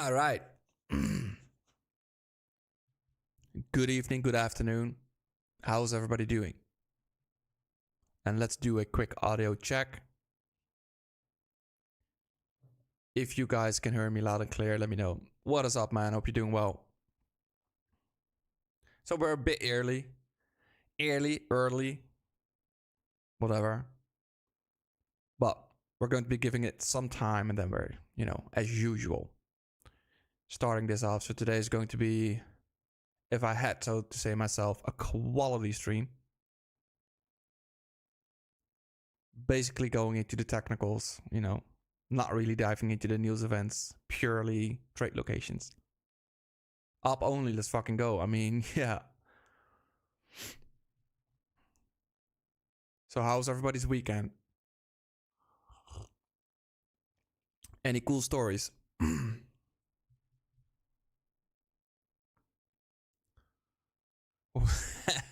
All right. Good evening, good afternoon. How's everybody doing? And let's do a quick audio check. If you guys can hear me loud and clear, let me know. What is up, man? Hope you're doing well. So we're a bit early, whatever. But we're going to be giving it some time and then we're, as usual, starting this off. So today is going to be, if I had to say myself, a quality stream. Basically going into the technicals, not really diving into the news events, purely trade locations. Up only, let's fucking go. I mean, yeah. So how's everybody's weekend? Any cool stories?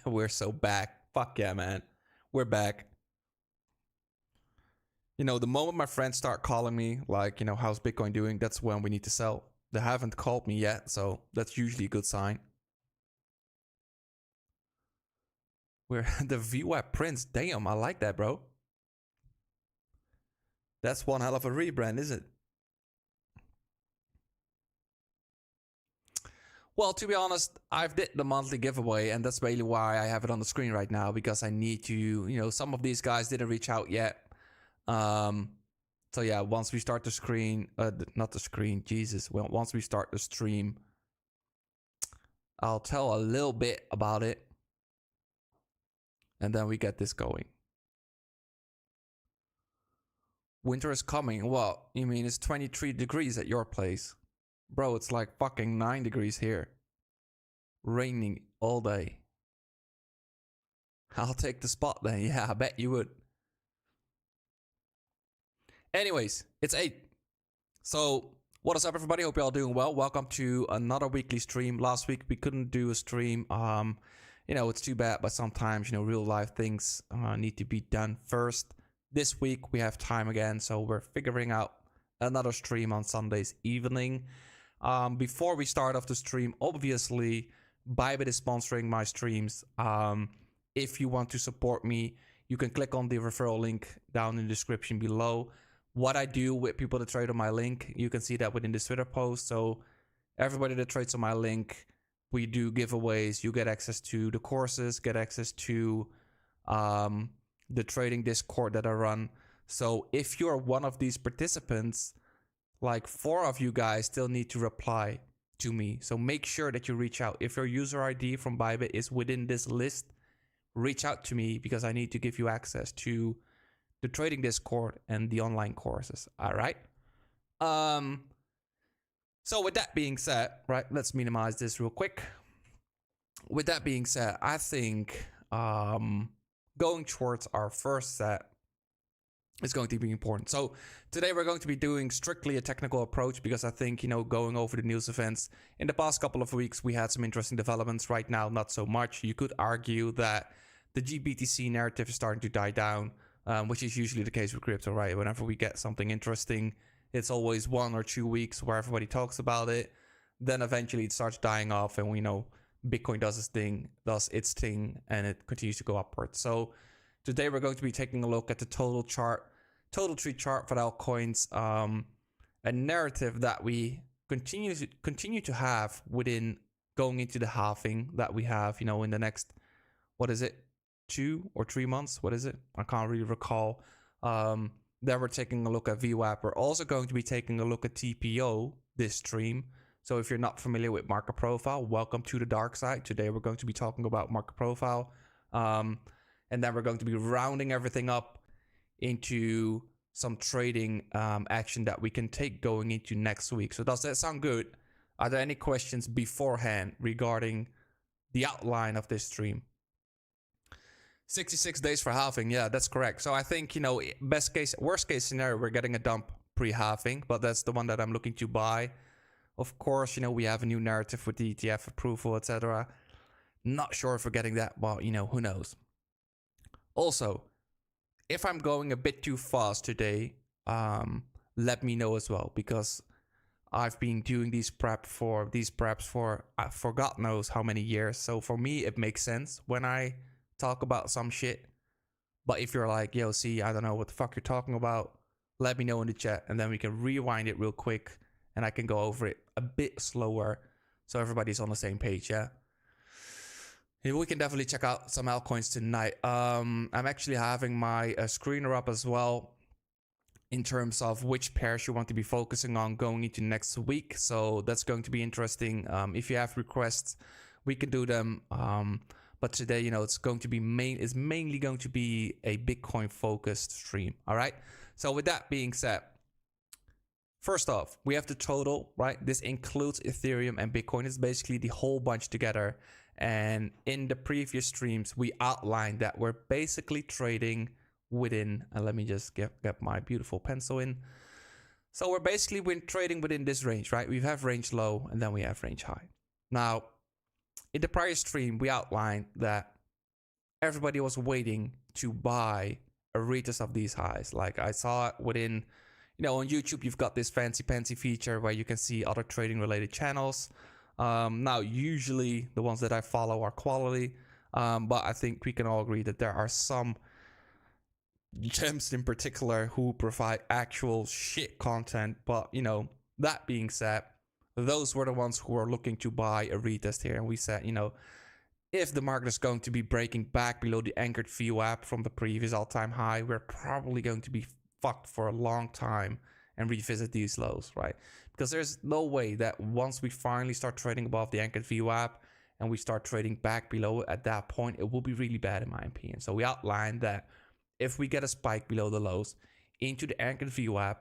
We're so back. Fuck yeah, man. We're back. The moment my friends start calling me, like, how's Bitcoin doing? That's when we need to sell. They haven't called me yet, so that's usually a good sign. We're the VWAP Prince. Damn, I like that, bro. That's one hell of a rebrand, is it? Well, to be honest, I've did the monthly giveaway, and that's really why I have it on the screen right now, because I need to, some of these guys didn't reach out yet. So yeah, once we start the screen, not the screen, Jesus. Well, once we start the stream, I'll tell a little bit about it. And then we get this going. Winter is coming. What? You mean it's 23 degrees at your place? Bro, it's like fucking 9 degrees here. Raining all day. I'll take the spot then. Yeah, I bet you would. Anyways, it's 8. So, what is up, everybody? Hope you're all doing well. Welcome to another weekly stream. Last week we couldn't do a stream. It's too bad, but sometimes, real life things need to be done first. This week we have time again, so we're figuring out another stream on Sundays evening. Before we start off the stream, obviously, Bybit is sponsoring my streams. If you want to support me, you can click on the referral link down in the description below. What I do with people that trade on my link, you can see that within this Twitter post. So everybody that trades on my link, we do giveaways. You get access to the courses, get access to the trading Discord that I run. So if you're one of these participants, like 4 of you guys still need to reply to me. So make sure that you reach out. If your user ID from Bybit is within this list, reach out to me because I need to give you access to the trading Discord and the online courses. All right. So with that being said, right, let's minimize this real quick. With that being said, I think going towards our first set is going to be important. So today we're going to be doing strictly a technical approach because I think, going over the news events in the past couple of weeks, we had some interesting developments. Right now, not so much. You could argue that the GBTC narrative is starting to die down, which is usually the case with crypto, right? Whenever we get something interesting, it's always 1 or 2 weeks where everybody talks about it. Then eventually it starts dying off and we know Bitcoin does its thing, and it continues to go upwards. So today we're going to be taking a look at the total tree chart for altcoins, a narrative that we continue to have within going into the halving that we have, in the next, what is it, 2 or 3 months? What is it? I can't really recall. Then we're taking a look at VWAP. We're also going to be taking a look at TPO this stream. So if you're not familiar with market profile, welcome to the dark side. Today we're going to be talking about market profile. And then we're going to be rounding everything up into some trading action that we can take going into next week. So does that sound good? Are there any questions beforehand regarding the outline of this stream? 66 days for halving. Yeah, that's correct. So I think, worst case scenario, we're getting a dump pre-halving, but that's the one that I'm looking to buy. Of course, we have a new narrative with the ETF approval, etc. Not sure if we're getting that, but, who knows? Also, if I'm going a bit too fast today, let me know as well, because I've been doing these preps for for God knows how many years. So for me, it makes sense when I talk about some shit. But if you're like, yo, see, I don't know what the fuck you're talking about, let me know in the chat, and then we can rewind it real quick, and I can go over it a bit slower, so everybody's on the same page. Yeah. We can definitely check out some altcoins tonight. I'm actually having my screener up as well in terms of which pairs you want to be focusing on going into next week. So that's going to be interesting. If you have requests, we can do them. But today, it's going to be mainly going to be a Bitcoin focused stream. All right. So with that being said, first off, we have the total, right? This includes Ethereum and Bitcoin. It's basically the whole bunch together. And in the previous streams, we outlined that we're basically trading within, and let me just get my beautiful pencil in. So we're basically trading within this range, right? We have range low and then we have range high. Now, in the prior stream, we outlined that everybody was waiting to buy a retest of these highs. Like I saw it within, on YouTube, you've got this fancy feature where you can see other trading related channels. Now, usually the ones that I follow are quality, but I think we can all agree that there are some gems in particular who provide actual shit content. But, that being said, those were the ones who are looking to buy a retest here. And we said, if the market is going to be breaking back below the anchored VWAP from the previous all-time high, we're probably going to be fucked for a long time and revisit these lows, right? Because there's no way that once we finally start trading above the anchored VWAP and we start trading back below, at that point, it will be really bad in my opinion. So we outlined that if we get a spike below the lows into the anchored VWAP,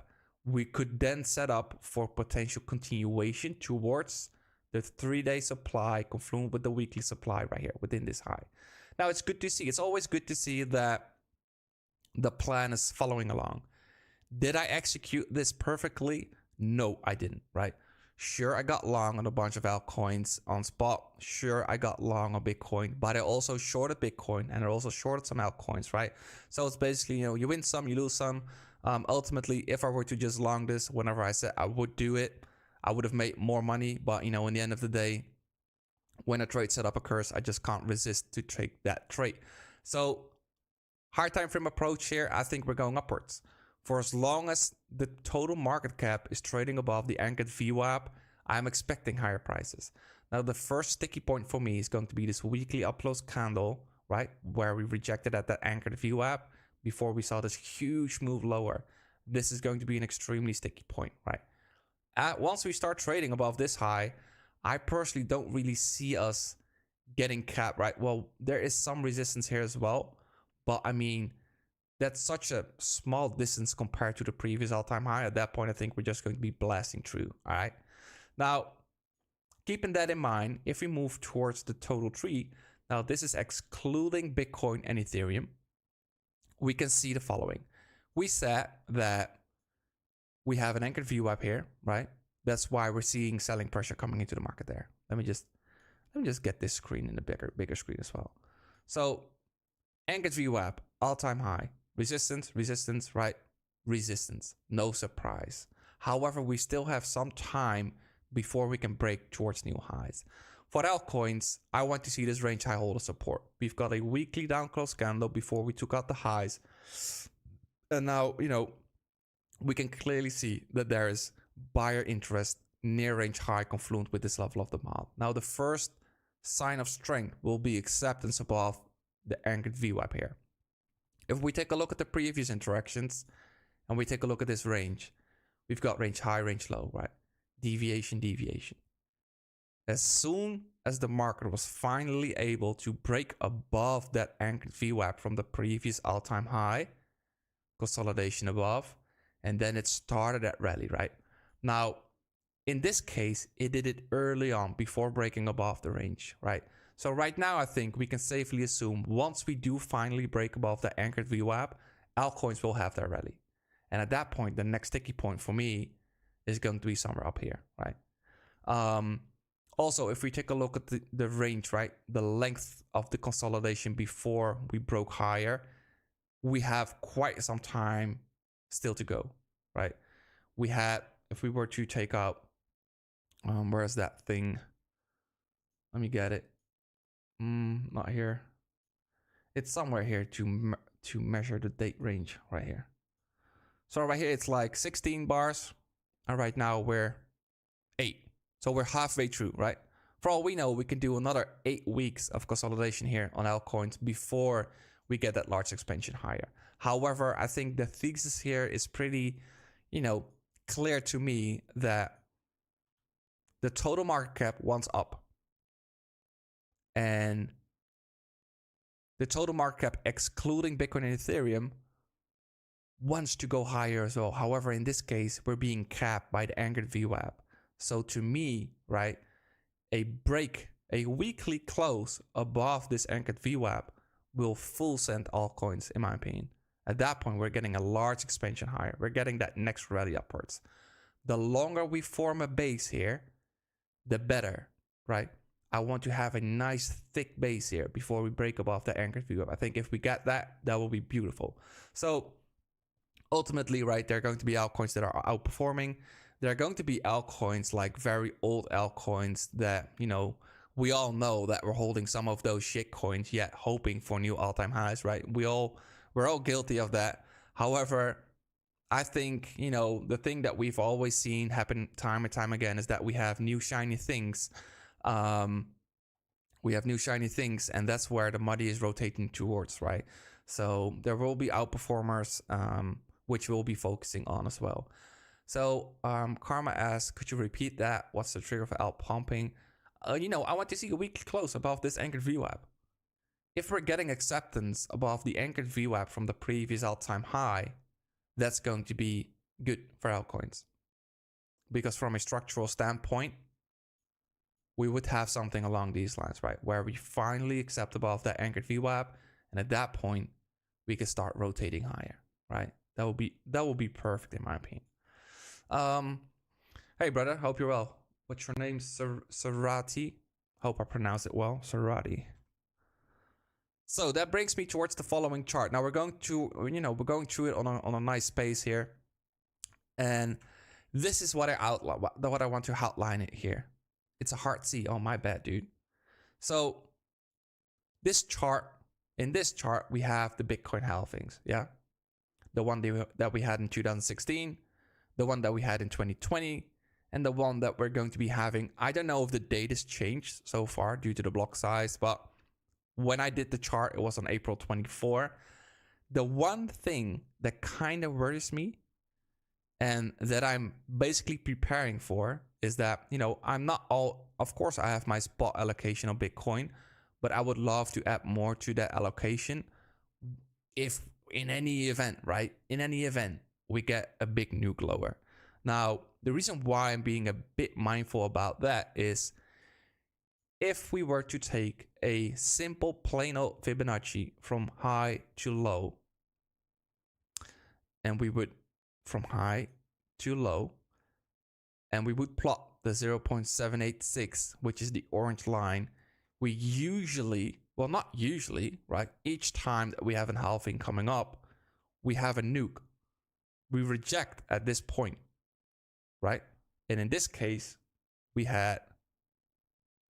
we could then set up for potential continuation towards the 3-day supply confluent with the weekly supply right here within this high. Now, it's good to see. It's always good to see that the plan is following along. Did I execute this perfectly? No, I didn't, right? Sure, I got long on a bunch of altcoins on spot. Sure, I got long on Bitcoin, but I also shorted Bitcoin and I also shorted some altcoins, right? So it's basically, you win some, you lose some. Ultimately, if I were to just long this, whenever I said I would do it, I would have made more money. But, in the end of the day, when a trade setup occurs, I just can't resist to take that trade. So high time frame approach here, I think we're going upwards. For as long as the total market cap is trading above the anchored VWAP, I'm expecting higher prices. Now, the first sticky point for me is going to be this weekly upclose candle, right? Where we rejected at that anchored VWAP before we saw this huge move lower. This is going to be an extremely sticky point, right? Once we start trading above this high, I personally don't really see us getting capped, right? Well, there is some resistance here as well, but I mean, that's such a small distance compared to the previous all-time high. At that point, I think we're just going to be blasting through, all right? Now, keeping that in mind, if we move towards the total tree, now this is excluding Bitcoin and Ethereum, we can see the following. We said that we have an anchored VWAP here, right? That's why we're seeing selling pressure coming into the market there. Let me just get this screen in the bigger screen as well. So anchored VWAP, all-time high. Resistance, right? Resistance. No surprise. However, we still have some time before we can break towards new highs. For altcoins, I want to see this range high holder support. We've got a weekly down close candle before we took out the highs. And now, we can clearly see that there is buyer interest near range high confluent with this level of demand. Now, the first sign of strength will be acceptance above the anchored VWAP here. If we take a look at the previous interactions and we take a look at this range, we've got range high, range low, right? Deviation. As soon as the market was finally able to break above that anchored VWAP from the previous all-time high, consolidation above, and then it started that rally, right? Now, in this case, it did it early on before breaking above the range, right? So right now, I think we can safely assume once we do finally break above the anchored VWAP, altcoins will have their rally. And at that point, the next sticky point for me is going to be somewhere up here, right? Also, if we take a look at the range, right? The length of the consolidation before we broke higher, we have quite some time still to go, right? We had, if we were to take out Where's that thing? Let me get it. Not here. It's somewhere here to measure the date range right here. So right here it's like 16 bars, and right now we're 8. So we're halfway through, right? For all we know, we can do another 8 weeks of consolidation here on altcoins before we get that large expansion higher. However, I think the thesis here is pretty, clear to me that the total market cap wants up. And the total market cap, excluding Bitcoin and Ethereum, wants to go higher as well. However, in this case, we're being capped by the anchored VWAP. So to me, right, a weekly close above this anchored VWAP will full send altcoins, in my opinion. At that point, we're getting a large expansion higher. We're getting that next rally upwards. The longer we form a base here, the better, right? I want to have a nice thick base here before we break above the anchored VWAP. I think if we get that, that will be beautiful. So ultimately, right, there are going to be altcoins that are outperforming. There are going to be altcoins like very old altcoins that, we all know that we're holding some of those shit coins yet hoping for new all-time highs, right? We're all guilty of that. However, I think, the thing that we've always seen happen time and time again is that we have new shiny things. And that's where the money is rotating towards, right? So there will be outperformers, which we'll be focusing on as well. So Karma asks, could you repeat that? What's the trigger for alt pumping? I want to see a weekly close above this anchored VWAP. If we're getting acceptance above the anchored VWAP from the previous all-time high, that's going to be good for altcoins. Because from a structural standpoint, we would have something along these lines, right? Where we finally accept above that anchored VWAP, and at that point, we can start rotating higher, right? That will be perfect in my opinion. Hey brother, hope you're well. What's your name? Sarati. Hope I pronounced it well. Sarati. So that brings me towards the following chart. Now we're going through it on a nice pace here, and this is what I want to outline it here. It's a hard C. Oh, my bad, dude. So in this chart, we have the Bitcoin halvings. Yeah. The one that we had in 2016, the one that we had in 2020, and the one that we're going to be having. I don't know if the date has changed so far due to the block size, but when I did the chart, it was on April 24. The one thing that kind of worries me and that I'm basically preparing for is that, I'm not of course I have my spot allocation of Bitcoin, but I would love to add more to that allocation if in any event, right? In any event, we get a big nuke lower. Now, the reason why I'm being a bit mindful about that is if we were to take a simple plain old Fibonacci from high to low, and we would from high to low, and we would plot the 0.786, which is the orange line, we usually, well, not usually, right? Each time that we have an halving coming up, we have a nuke. We reject at this point, right? And in this case, we had,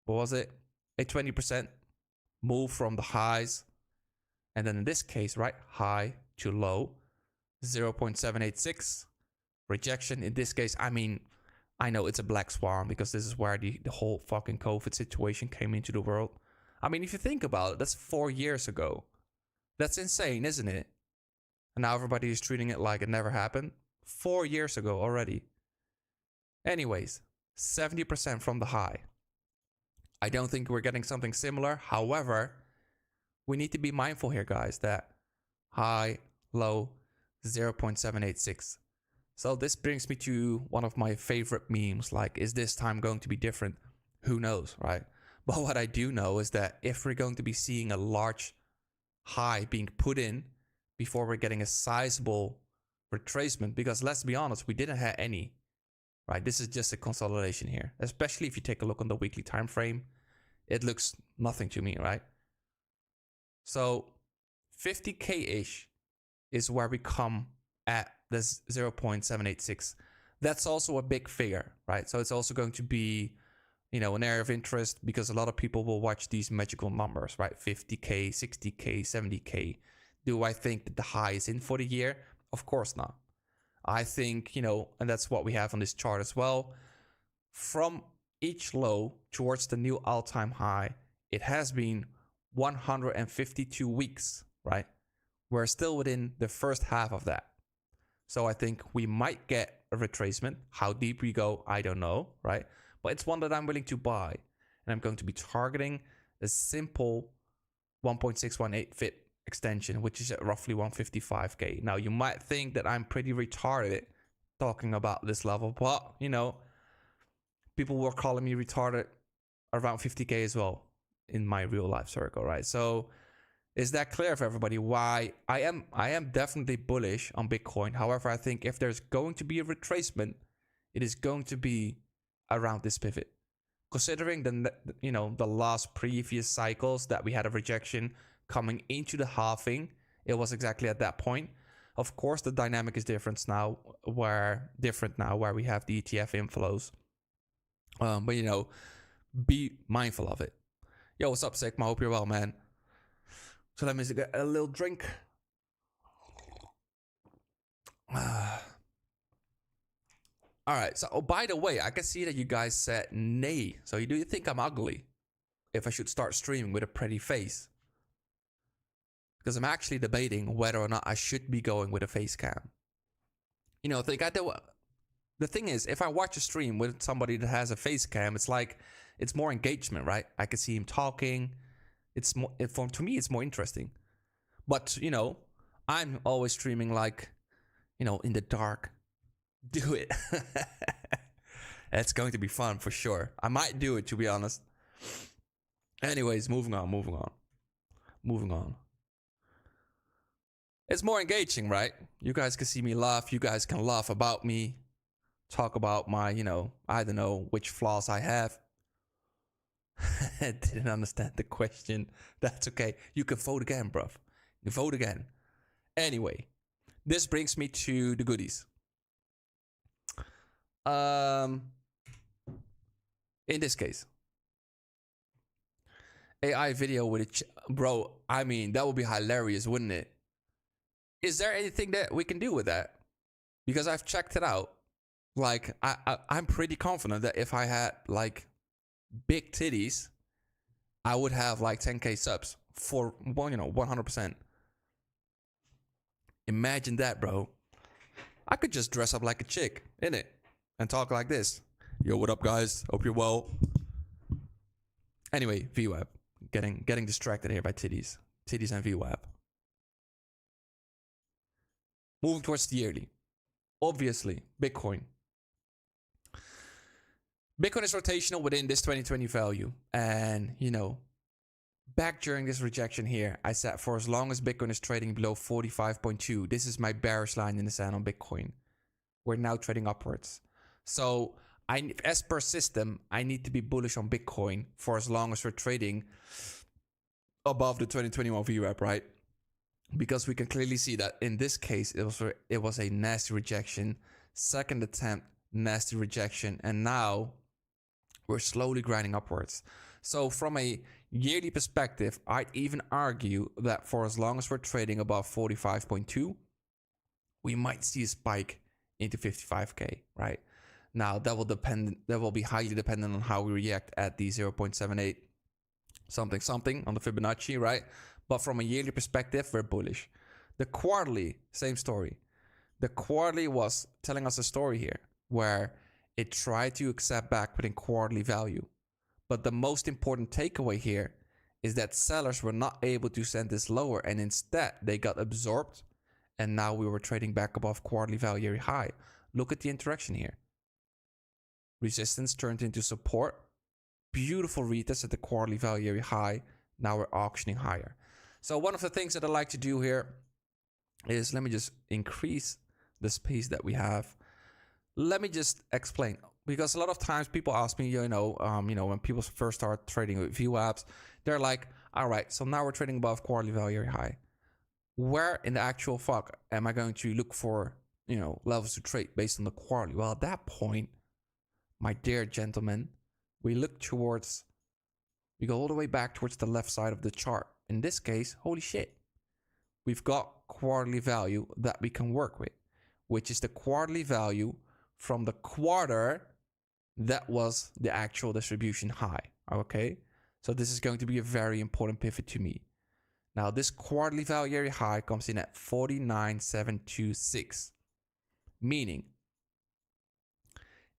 what was it? A 20% move from the highs. And then in this case, right, high to low, 0.786 rejection. In this case, I mean, I know it's a black swan because this is where the whole fucking COVID situation came into the world. I mean, if you think about it, that's 4 years ago. That's insane, isn't it? And now everybody is treating it like it never happened. 4 years ago already. Anyways, 70% from the high. I don't think we're getting something similar. However, we need to be mindful here, guys, that high, low, 0.786. So this brings me to one of my favorite memes, like, is this time going to be different? Who knows, right? But what I do know is that if we're going to be seeing a large high being put in before we're getting a sizable retracement, because let's be honest, we didn't have any, right? This is just a consolidation here, especially if you take a look on the weekly time frame. It looks nothing to me, right? So 50K-ish is where we come at this 0.786. That's also a big figure, right? So it's also going to be, you know, an area of interest because a lot of people will watch these magical numbers, right? 50K, 60K, 70K. Do I think that the high is in for the year? Of course not. I think, you know, and that's what we have on this chart as well. From each low towards the new all-time high, it has been 152 weeks, right? We're still within the first half of that. So I think we might get a retracement. How deep we go, I don't know, right? But it's one that I'm willing to buy. And I'm going to be targeting a simple 1.618 fit extension, which is at roughly 155K. Now, you might think that I'm pretty retarded talking about this level, but, you know, people were calling me retarded around 50K as well in my real life circle, right? So is that clear for everybody why I am definitely bullish on Bitcoin? However, I think if there's going to be a retracement, it is going to be around this pivot. Considering the last previous cycles that we had a rejection coming into the halving, it was exactly at that point. Of course, the dynamic is different now, where we have the ETF inflows. But you know, be mindful of it. Yo, what's up, Sigma? Hope you're well, man. So let me get a little drink. All right. So, oh, by the way, I can see that you guys said nay. So, do you think I'm ugly if I should start streaming with a pretty face? Because I'm actually debating whether or not I should be going with a face cam. You know, the thing is, if I watch a stream with somebody that has a face cam, it's like it's more engagement, right? I can see him talking. It's more, to me, it's more interesting. But you know, I'm always streaming like, you know, in the dark. Do it. It's going to be fun for sure. I might do it, to be honest. Anyways, moving on. It's more engaging, right? You guys can see me laugh. You guys can laugh about me. Talk about my, you know, I don't know which flaws I have. I didn't understand the question. That's okay. You can vote again, bruv. You vote again. Anyway, this brings me to the goodies. In this case, AI video with bro, I mean, that would be hilarious, wouldn't it? Is there anything that we can do with that? Because I've checked it out. Like, I'm pretty confident that if I had like big titties, I would have like 10K subs for, well, you know, 100%. Imagine that, bro. I could just dress up like a chick, innit? And talk like this. Yo, what up, guys? Hope you're well. Anyway, VWAP. Getting distracted here by titties. Titties and VWAP. Moving towards the yearly. Obviously, Bitcoin. Bitcoin is rotational within this 2020 value. And, you know, back during this rejection here, I said for as long as Bitcoin is trading below 45.2, this is my bearish line in the sand on Bitcoin. We're now trading upwards. So, as per system, I need to be bullish on Bitcoin for as long as we're trading above the 2021 VWAP, right? Because we can clearly see that in this case, it was a nasty rejection. Second attempt, nasty rejection. And now we're slowly grinding upwards. So from a yearly perspective, I'd even argue that for as long as we're trading above 45.2, we might see a spike into 55K, right? Now that will be highly dependent on how we react at the 0.78 something on the Fibonacci, right? But from a yearly perspective, we're bullish. The quarterly, same story. The quarterly was telling us a story here where it tried to accept back within quarterly value. But the most important takeaway here is that sellers were not able to send this lower, and instead they got absorbed, and now we were trading back above quarterly value high. Look at the interaction here. Resistance turned into support. Beautiful retest at the quarterly value high. Now we're auctioning higher. So one of the things that I like to do here is, let me just increase the space that we have. Let me just explain, because a lot of times people ask me, when people first start trading with VWAPs, they're like, all right, so now we're trading above quarterly value high. Where in the actual fuck am I going to look for levels to trade based on the quarterly. Well, at that point, my dear gentlemen, we go all the way back towards the left side of the chart. In this case, holy shit, we've got quarterly value that we can work with, which is the quarterly value from the quarter that was the actual distribution high. Okay, so this is going to be a very important pivot to me. Now, this quarterly value area high comes in at 49,726, meaning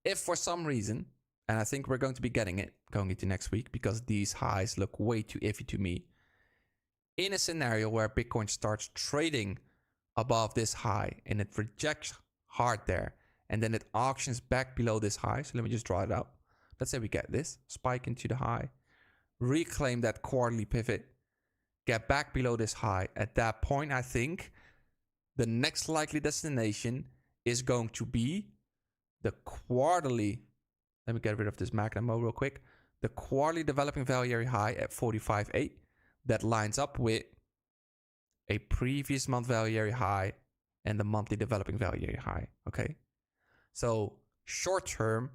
if for some reason, and I think we're going to be getting it going into next week because these highs look way too iffy to me, in a scenario where Bitcoin starts trading above this high and it rejects hard there, and then it auctions back below this high. So let me just draw it up. Let's say we get this spike into the high, reclaim that quarterly pivot, get back below this high. At that point, I think the next likely destination is going to be the quarterly. Let me get rid of this magnet mode real quick. The quarterly developing value area high at 45.8 that lines up with a previous month value area high and the monthly developing value area high. Okay. So short term,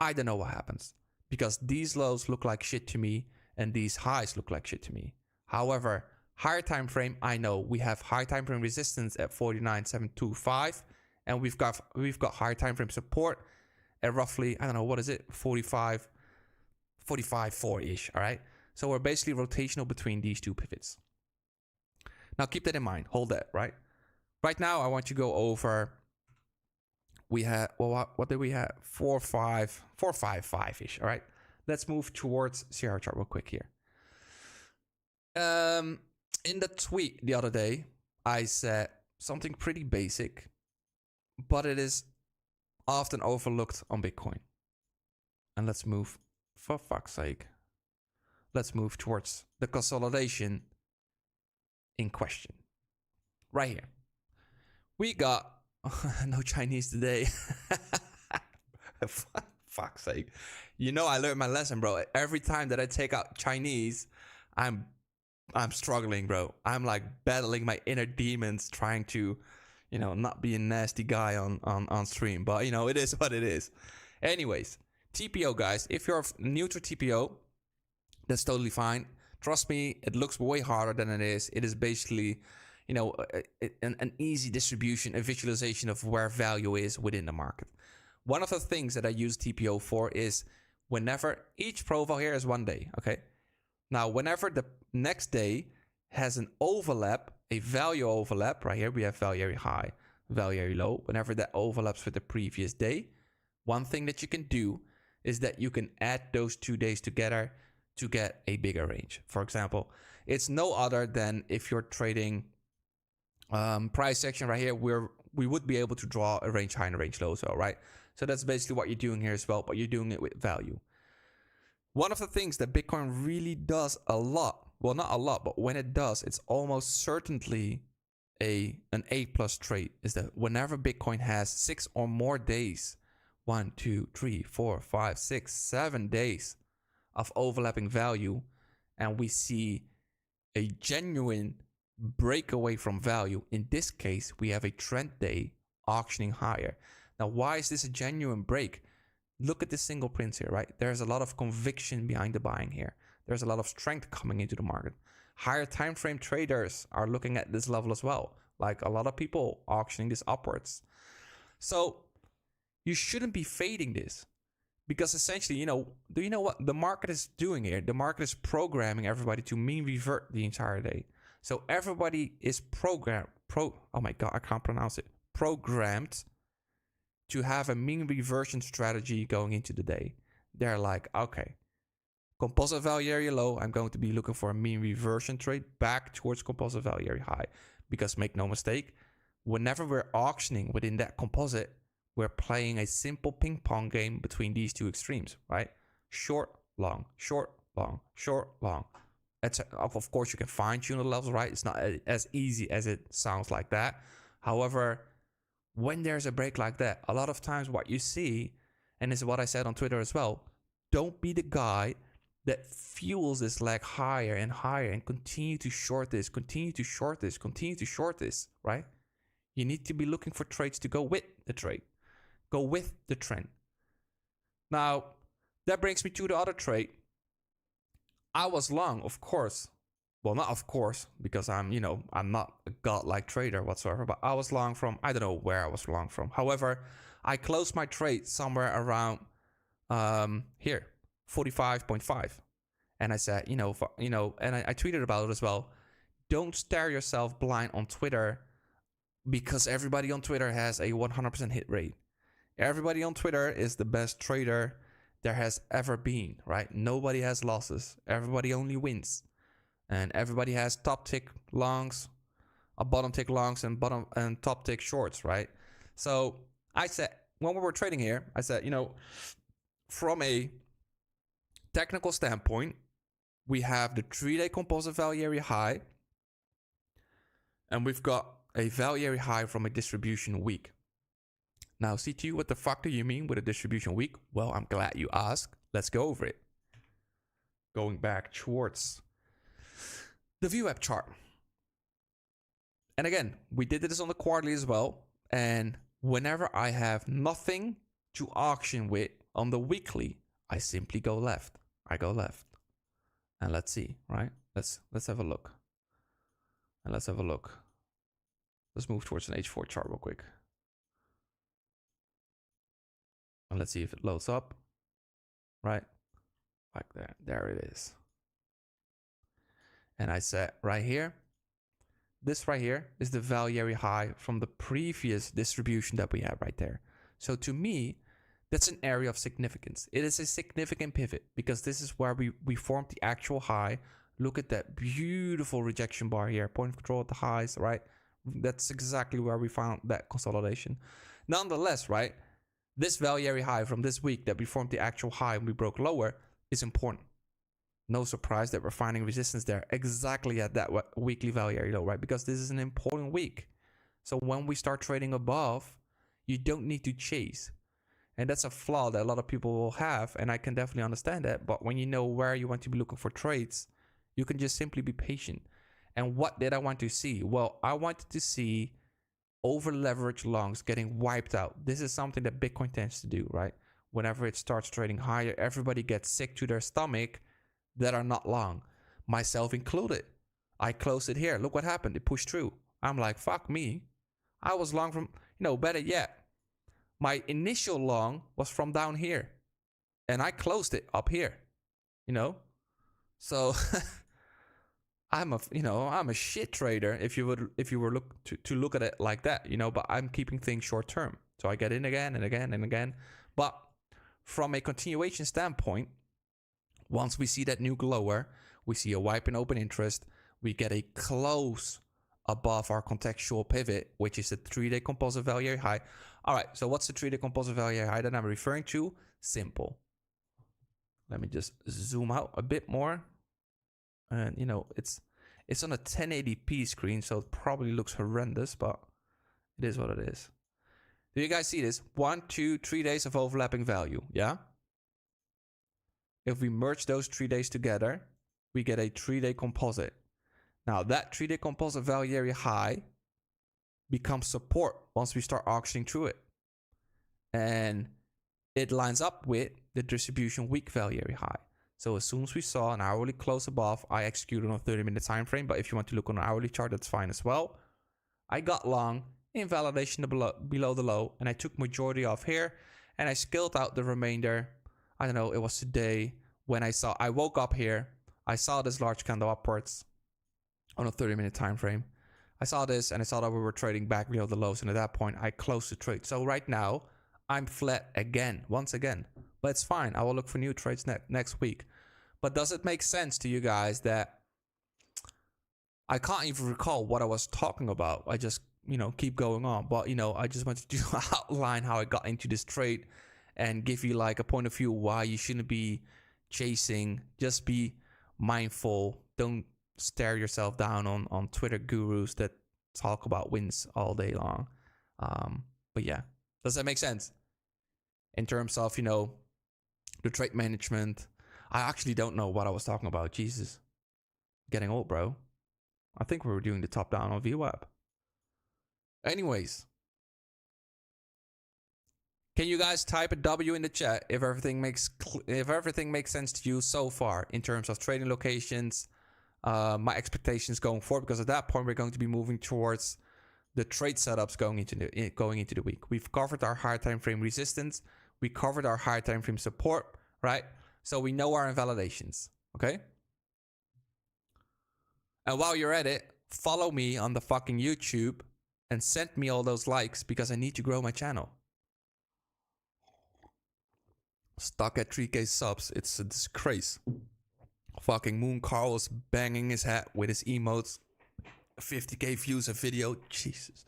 I don't know what happens because these lows look like shit to me and these highs look like shit to me. However, higher time frame, I know we have high time frame resistance at 49,725, and we've got higher time frame support at roughly, I don't know, what is it, 45.4-ish. All right, so we're basically rotational between these two pivots. Now keep that in mind. Hold that. Right now, I want to go over. We had, well, what did we have? 455-ish. All right, let's move towards CR chart real quick here. In the tweet the other day, I said something pretty basic, but it is often overlooked on Bitcoin. And let's move, for fuck's sake, let's move towards the consolidation in question. Right here. We got no Chinese today. Fuck's sake. I learned my lesson, bro. Every time that I take out Chinese, I'm struggling, bro. I'm like battling my inner demons, trying to, not be a nasty guy on stream. But, it is what it is. Anyways, TPO, guys. If you're new to TPO, that's totally fine. Trust me, it looks way harder than it is. It is basically, an easy distribution, a visualization of where value is within the market. One of the things that I use TPO for is whenever each profile here is 1 day, okay? Now, whenever the next day has an overlap, a value overlap, right here, we have value area high, value area low. Whenever that overlaps with the previous day, one thing that you can do is that you can add those 2 days together to get a bigger range. For example, it's no other than if you're trading price action right here, we would be able to draw a range high and a range low, so right? So that's basically what you're doing here as well, but you're doing it with value. One of the things that Bitcoin really does a lot, well, not a lot, but when it does, it's almost certainly an A+ trade, is that whenever Bitcoin has 6 or more days, 1, 2, 3, 4, 5, 6, 7 days of overlapping value, and we see a genuine breakaway from value. In this case, we have a trend day auctioning higher. Now, why is this a genuine break? Look at this single print here, right? There's a lot of conviction behind the buying here. There's a lot of strength coming into the market. Higher time frame traders are looking at this level as well. Like a lot of people auctioning this upwards. So you shouldn't be fading this because essentially, do you know what the market is doing here? The market is programming everybody to mean revert the entire day. So everybody is programmed to have a mean reversion strategy going into the day. They're like, okay, composite value area low, I'm going to be looking for a mean reversion trade back towards composite value area high. Because make no mistake, whenever we're auctioning within that composite, we're playing a simple ping pong game between these two extremes, right? Short, long, short, long, short, long. Of course, you can fine tune the levels, right? It's not as easy as it sounds like that. However, when there's a break like that, a lot of times what you see, and this is what I said on Twitter as well, don't be the guy that fuels this leg higher and higher and continue to short this, continue to short this, continue to short this, right? You need to be looking for trades to go with the trade, go with the trend. Now, that brings me to the other trade. I was long, of course. Well, not of course, because I'm not a godlike trader whatsoever, but I was long from, I don't know where I was long from. However, I closed my trade somewhere around here, 45.5. And I said, and I tweeted about it as well. Don't stare yourself blind on Twitter because everybody on Twitter has a 100% hit rate. Everybody on Twitter is the best trader there has ever been, right? Nobody has losses. Everybody only wins. And everybody has top tick longs, bottom tick longs, and top tick shorts, right? So I said, when we were trading here, I said, from a technical standpoint, we have the 3-day composite value area high, and we've got a value area high from a distribution week. Now, CTU, what the fuck do you mean with a distribution week? Well, I'm glad you asked. Let's go over it. Going back towards the VWAP chart. And again, we did this on the quarterly as well. And whenever I have nothing to auction with on the weekly, I simply go left. I go left. And let's see, right? Let's have a look. And let's have a look. Let's move towards an H4 chart real quick. And let's see if it loads up. Right? Like there. There it is. And I said right here, this right here is the value area high from the previous distribution that we have right there. So to me, that's an area of significance. It is a significant pivot because this is where we formed the actual high. Look at that beautiful rejection bar here, point of control at the highs, right? That's exactly where we found that consolidation. Nonetheless, right, this value area high from this week that we formed the actual high and we broke lower is important. No surprise that we're finding resistance there exactly at that weekly value area low, right? Because this is an important week. So when we start trading above, you don't need to chase. And that's a flaw that a lot of people will have. And I can definitely understand that. But when you know where you want to be looking for trades, you can just simply be patient. And what did I want to see? Well, I wanted to see over leveraged longs getting wiped out. This is something that Bitcoin tends to do, right? Whenever it starts trading higher, everybody gets sick to their stomach that are not long, myself included. I closed it here. Look what happened. It pushed through. I'm like, fuck me. I was long from, better yet, my initial long was from down here and I closed it up here, So I'm a shit trader if you were look to look at it like that, but I'm keeping things short term. So I get in again and again and again. But from a continuation standpoint, once we see that new lower, we see a wipe in open interest, we get a close above our contextual pivot, which is a 3-day composite value area high. All right, so what's the 3-day composite value area high that I'm referring to? Simple. Let me just zoom out a bit more. And, it's on a 1080p screen, so it probably looks horrendous, but it is what it is. Do you guys see this? 1, 2, 3 days of overlapping value, yeah? If we merge those 3 days together, we get a 3-day composite. Now that 3-day composite value area high becomes support once we start auctioning through it. And it lines up with the distribution week value area high. So as soon as we saw an hourly close above, I executed on a 30-minute time frame. But if you want to look on an hourly chart, that's fine as well. I got long in validation below the low, and I took majority off here, and I scaled out the remainder. I don't know, it was today when I woke up here, I saw this large candle upwards on a 30-minute time frame. I saw this and I saw that we were trading back below the lows, and at that point I closed the trade. So right now I'm flat again, once again, but it's fine. I will look for new trades next week. But does it make sense to you guys that I can't even recall what I was talking about? I just, keep going on. But, I just wanted to outline how I got into this trade and give you like a point of view why you shouldn't be chasing. Just be mindful. Don't stare yourself down on Twitter gurus that talk about wins all day long. But yeah, does that make sense? In terms of, the trade management, I actually don't know what I was talking about. Jesus, getting old, bro. I think we were doing the top down on VWAP. Anyways, can you guys type a W in the chat if everything makes sense to you so far in terms of trading locations, my expectations going forward? Because at that point we're going to be moving towards the trade setups going into the week. We've covered our higher time frame resistance. We covered our higher time frame support, right? So we know our invalidations, okay? And while you're at it, follow me on the fucking YouTube and send me all those likes because I need to grow my channel. Stuck at 3K subs. It's a disgrace. Fucking Moon Carl was banging his head with his emotes. 50K views a video. Jesus.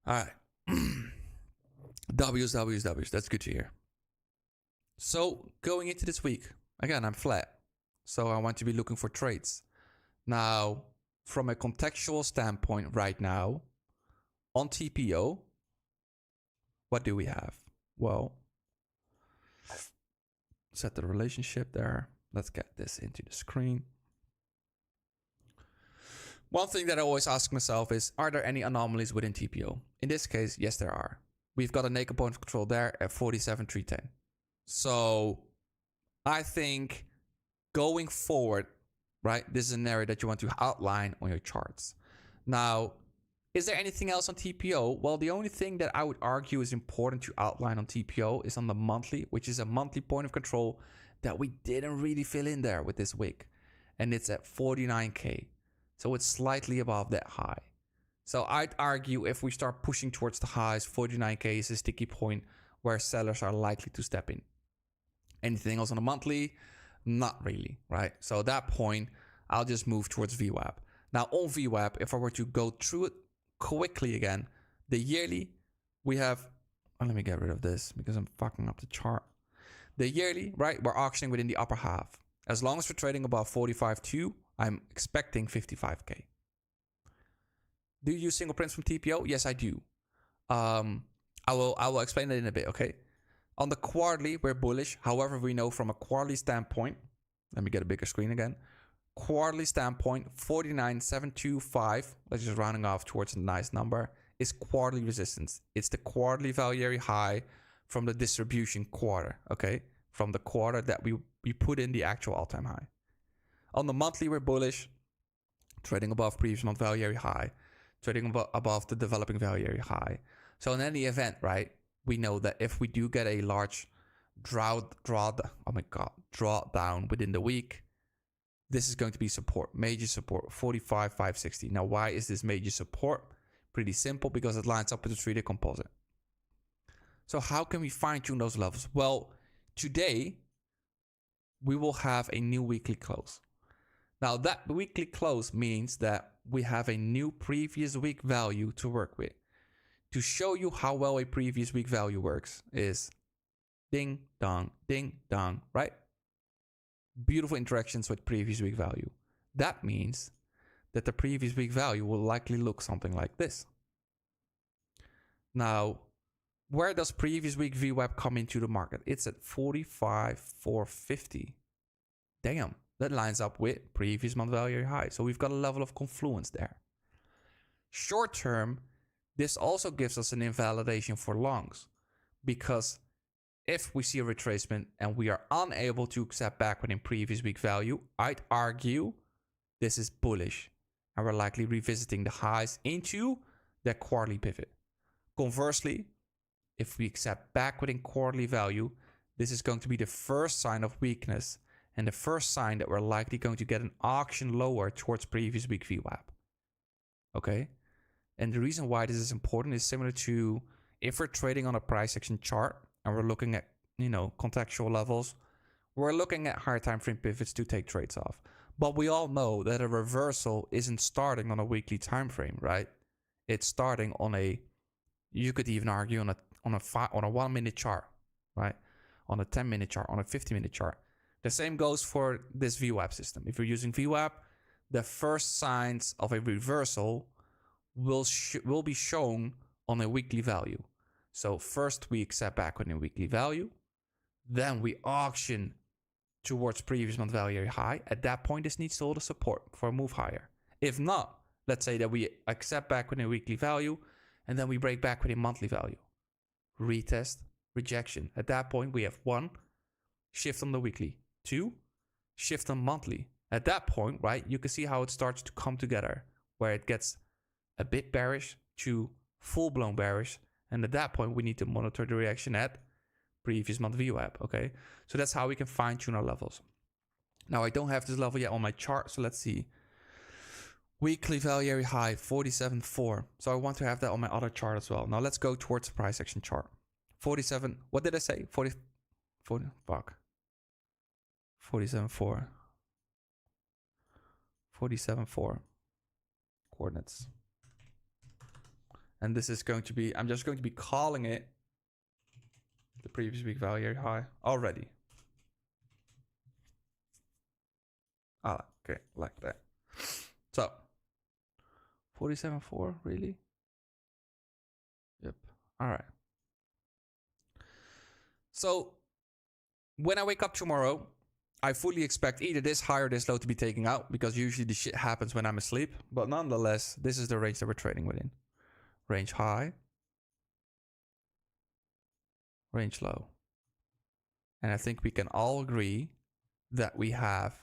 Alright. W's. That's good to hear. So, going into this week, again, I'm flat. So I want to be looking for trades. Now, from a contextual standpoint right now, on TPO, what do we have? Well, set the relationship there. Let's get this into the screen. One thing that I always ask myself is, are there any anomalies within TPO? In this case, yes, there are. We've got a naked point of control there at 47,310. So I think going forward, right, this is an area that you want to outline on your charts. Now, is there anything else on TPO? Well, the only thing that I would argue is important to outline on TPO is on the monthly, which is a monthly point of control that we didn't really fill in there with this wick. And it's at 49K. So it's slightly above that high. So I'd argue if we start pushing towards the highs, 49K is a sticky point where sellers are likely to step in. Anything else on the monthly? Not really, right? So at that point, I'll just move towards VWAP. Now on VWAP, if I were to go through it quickly again, the yearly, we have, let me get rid of this because I'm fucking up the chart. The yearly, right, we're auctioning within the upper half. As long as we're trading above 45.2, I'm expecting 55K. Do you use single prints from TPO? Yes, I do. I will explain that in a bit, okay? On the quarterly, we're bullish. However, we know from a quarterly standpoint, let me get a bigger screen again. Quarterly standpoint, 49,725, let's just rounding off towards a nice number, is quarterly resistance. It's the quarterly value area high from the distribution quarter, okay? From the quarter that we put in the actual all-time high. On the monthly, we're bullish, trading above previous month value area high, trading above the developing value area high. So in any event, right, we know that if we do get a large drawdown within the week, this is going to be support, major support, 45,560. Now, why is this major support? Pretty simple, because it lines up with the 3-day composite. So how can we fine tune those levels? Well, today we will have a new weekly close. Now that weekly close means that we have a new previous week value to work with. To show you how well a previous week value works is ding dong, right? Beautiful interactions with previous week value. That means that the previous week value will likely look something like this. Now, where does previous week VWAP come into the market? It's at 45,450. Damn, that lines up with previous month value high. So we've got a level of confluence there. Short term, this also gives us an invalidation for longs, because if we see a retracement and we are unable to accept back within previous week value, I'd argue this is bullish and we're likely revisiting the highs into that quarterly pivot. Conversely, if we accept back within quarterly value, this is going to be the first sign of weakness and the first sign that we're likely going to get an auction lower towards previous week VWAP. Okay? And the reason why this is important is similar to if we're trading on a price action chart and we're looking at, contextual levels, we're looking at higher time frame pivots to take trades off. But we all know that a reversal isn't starting on a weekly time frame, right? It's starting on you could even argue on a 1 minute chart, right? On a 10-minute chart, on a 50-minute chart. The same goes for this VWAP system. If you're using VWAP, the first signs of a reversal will be shown on a weekly value. So first we accept back within a weekly value, then we auction towards previous month value high. At that point, this needs to hold a support for a move higher. If not, let's say that we accept back within weekly value, and then we break back within monthly value. Retest, rejection. At that point, we have 1, shift on the weekly. 2, shift on monthly. At that point, right, you can see how it starts to come together, where it gets a bit bearish to full-blown bearish. And at that point, we need to monitor the reaction at previous month VWAP, okay? So that's how we can fine-tune our levels. Now, I don't have this level yet on my chart, so let's see. Weekly value area high, 47.4. So I want to have that on my other chart as well. Now, let's go towards the price action chart. 47, what did I say? 40, fuck. 47.4. 47.4 coordinates. And this is going to be, I'm just going to be calling it the previous week value area high already. Ah, okay, like that. So, 47.4, really? Yep, all right. So, when I wake up tomorrow, I fully expect either this high or this low to be taken out, because usually the shit happens when I'm asleep. But nonetheless, this is the range that we're trading within. Range high, range low. And I think we can all agree that we have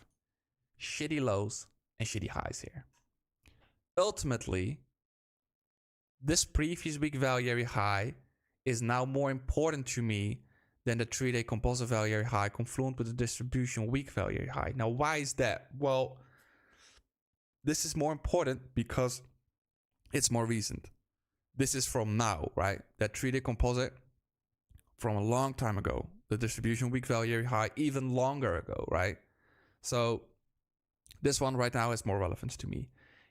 shitty lows and shitty highs here. Ultimately, this previous week value area high is now more important to me than the 3-day composite value area high confluent with the distribution week value area high. Now, why is that? Well, this is more important because it's more recent. This is from now, right? That 3-day composite from a long time ago. The distribution week value area high even longer ago, right? So this one right now has more relevance to me.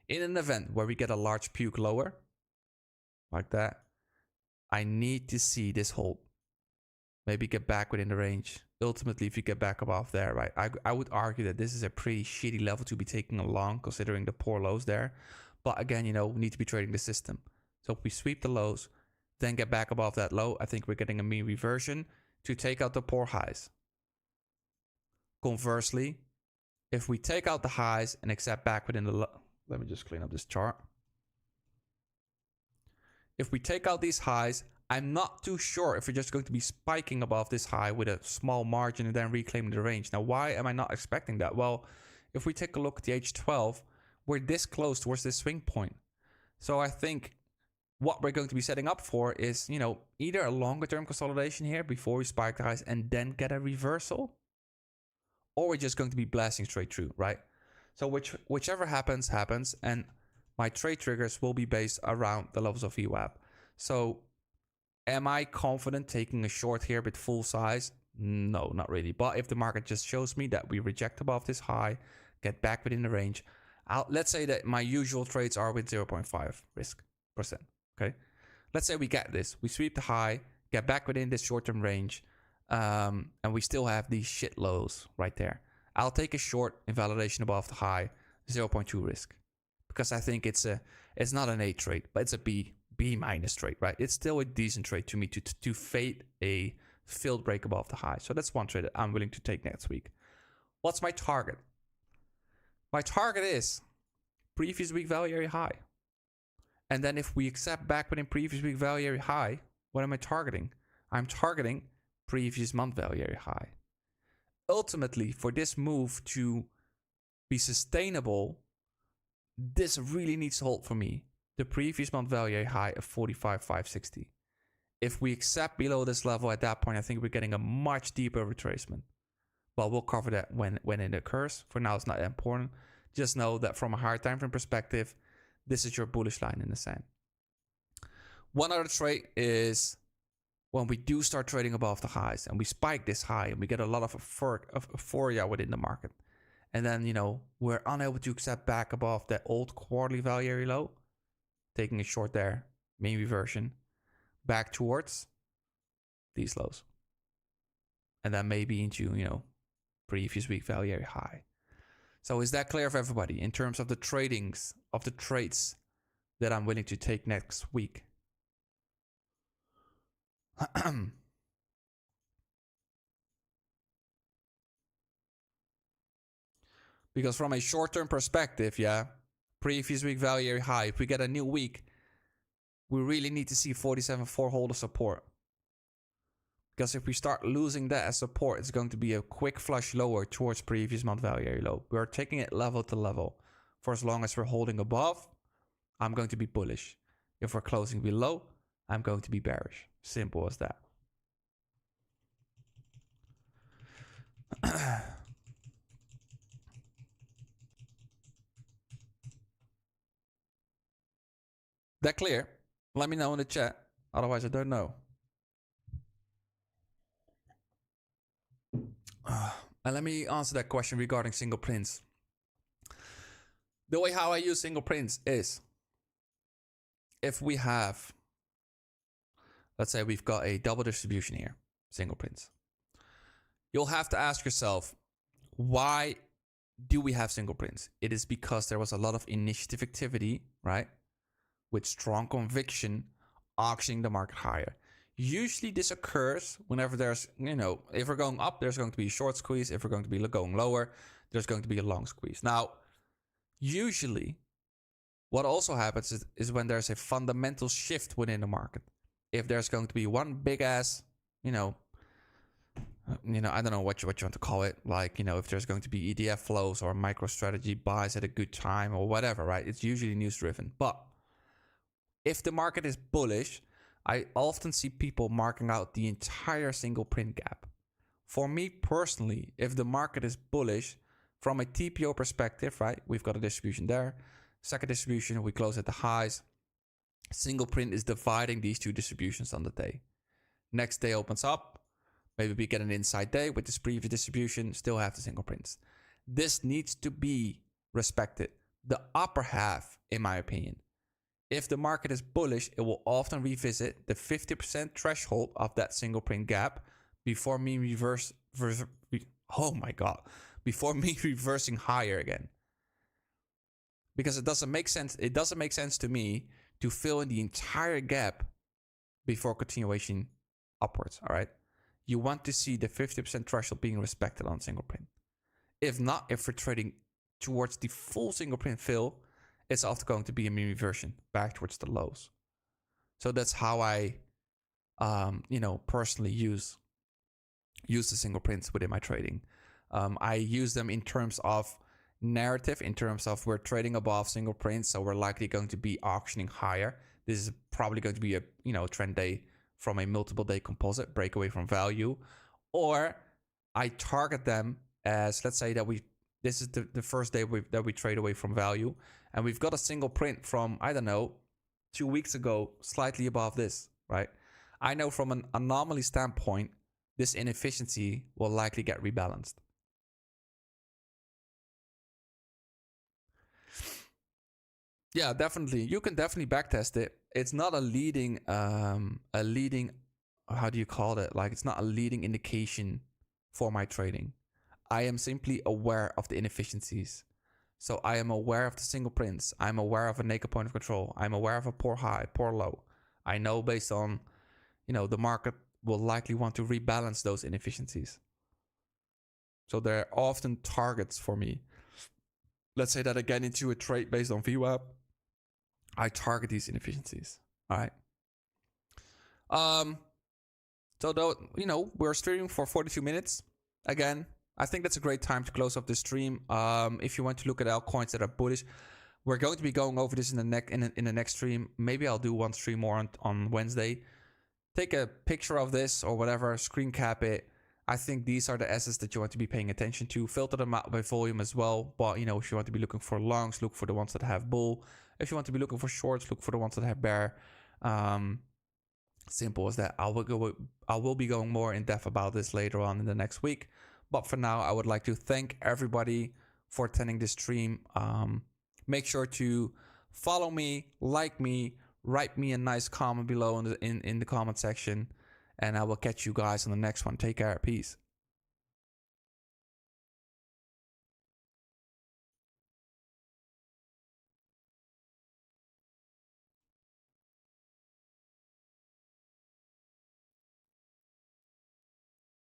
In an event where we get a large puke lower, like that, I need to see this hold. Maybe get back within the range. Ultimately, if you get back above there, right? I would argue that this is a pretty shitty level to be taking along, considering the poor lows there. But again, you know, we need to be trading the system. So if we sweep the lows, then get back above that low, I think we're getting a mean reversion to take out the poor highs. Conversely, if we take out the highs and accept back within the low, let me just clean up this chart. If we take out these highs, I'm not too sure if we're just going to be spiking above this high with a small margin and then reclaiming the range. Now, why am I not expecting that? Well, if we take a look at the H12, we're this close towards this swing point. So I think what we're going to be setting up for is, you know, either a longer term consolidation here before we spike the highs and then get a reversal, or we're just going to be blasting straight through, right? So whichever happens, and my trade triggers will be based around the levels of VWAP. So am I confident taking a short here with full size? No, not really. But if the market just shows me that we reject above this high, get back within the range, let's say that my usual trades are with 0.5 risk percent. Okay, let's say we get this, we sweep the high, get back within this short-term range, and we still have these shit lows right there. I'll take a short invalidation above the high, 0.2 risk, because I think it's not an A trade, but it's a B minus trade, right? It's still a decent trade to me to fade a filled break above the high. So that's one trade that I'm willing to take next week. What's my target? My target is previous week value area high. And then if we accept back within previous week value area high, what am I targeting? I'm targeting previous month value area high. Ultimately, for this move to be sustainable, this really needs to hold for me. The previous month value area high of 45,560. If we accept below this level at that point, I think we're getting a much deeper retracement. Well, we'll cover that when it occurs. For now, it's not important. Just know that from a higher time frame perspective, this is your bullish line in the sand. One other trade is when we do start trading above the highs and we spike this high and we get a lot of euphoria within the market. And then, you know, we're unable to accept back above that old quarterly value area low. Taking a short there, mean reversion, back towards these lows. And then maybe into, you know, previous week value area high. So is that clear for everybody in terms of the trades that I'm willing to take next week? Because from a short-term perspective, yeah, previous week value area high. If we get a new week, we really need to see 47.4 hold of support. Because if we start losing that as support, it's going to be a quick flush lower towards previous month value area low. We're taking it level to level. For as long as we're holding above, I'm going to be bullish. If we're closing below, I'm going to be bearish. Simple as that. That clear? Let me know in the chat. Otherwise, I don't know. And let me answer that question regarding single prints. The way how I use single prints is, if we have, let's say we've got a double distribution here, single prints. You'll have to ask yourself, why do we have single prints? It is because there was a lot of initiative activity, right? With strong conviction, auctioning the market higher. Usually this occurs whenever there's, if we're going up, there's going to be a short squeeze. If we're going to be going lower, there's going to be a long squeeze. Now, usually what also happens is when there's a fundamental shift within the market. If there's going to be one big ass, I don't know what you want to call it. Like, if there's going to be ETF flows or MicroStrategy buys at a good time or whatever, right? It's usually news driven. But if the market is bullish, I often see people marking out the entire single print gap. For me personally, if the market is bullish from a TPO perspective, right? We've got a distribution there. Second distribution, we close at the highs. Single print is dividing these two distributions on the day. Next day opens up. Maybe we get an inside day with this previous distribution, still have the single prints. This needs to be respected. The upper half, in my opinion. If the market is bullish, it will often revisit the 50% threshold of that single print gap before me before me reversing higher again. Because it doesn't make sense. It doesn't make sense to me to fill in the entire gap before continuation upwards. All right. You want to see the 50% threshold being respected on single print. If not, if we're trading towards the full single print fill, it's often going to be a mean reversion back towards the lows. So that's how I, personally use the single prints within my trading. I use them in terms of narrative, in terms of we're trading above single prints, so we're likely going to be auctioning higher. This is probably going to be a trend day from a multiple day composite, breakaway from value, or I target them as, let's say that this is the first day that we trade away from value, and we've got a single print from, 2 weeks ago, slightly above this, right? I know from an anomaly standpoint, this inefficiency will likely get rebalanced. Yeah, definitely. You can definitely backtest it. It's not a leading, how do you call it? Like, it's not a leading indication for my trading. I am simply aware of the inefficiencies. So I am aware of the single prints. I'm aware of a naked point of control. I'm aware of a poor high, poor low. I know based on, the market will likely want to rebalance those inefficiencies. So they're often targets for me. Let's say that I get into a trade based on VWAP. I target these inefficiencies. All right. So though, we're streaming for 42 minutes. Again, I think that's a great time to close up the stream. If you want to look at altcoins that are bullish, we're going to be going over this in the next stream. Maybe I'll do one stream more on Wednesday. Take a picture of this or whatever, screen cap it. I think these are the assets that you want to be paying attention to. Filter them out by volume as well. But, if you want to be looking for longs, look for the ones that have bull. If you want to be looking for shorts, look for the ones that have bear. Simple as that. I will be going more in depth about this later on in the next week. But for now, I would like to thank everybody for attending this stream. Make sure to follow me, like me, write me a nice comment below in the comment section. And I will catch you guys on the next one. Take care. Peace.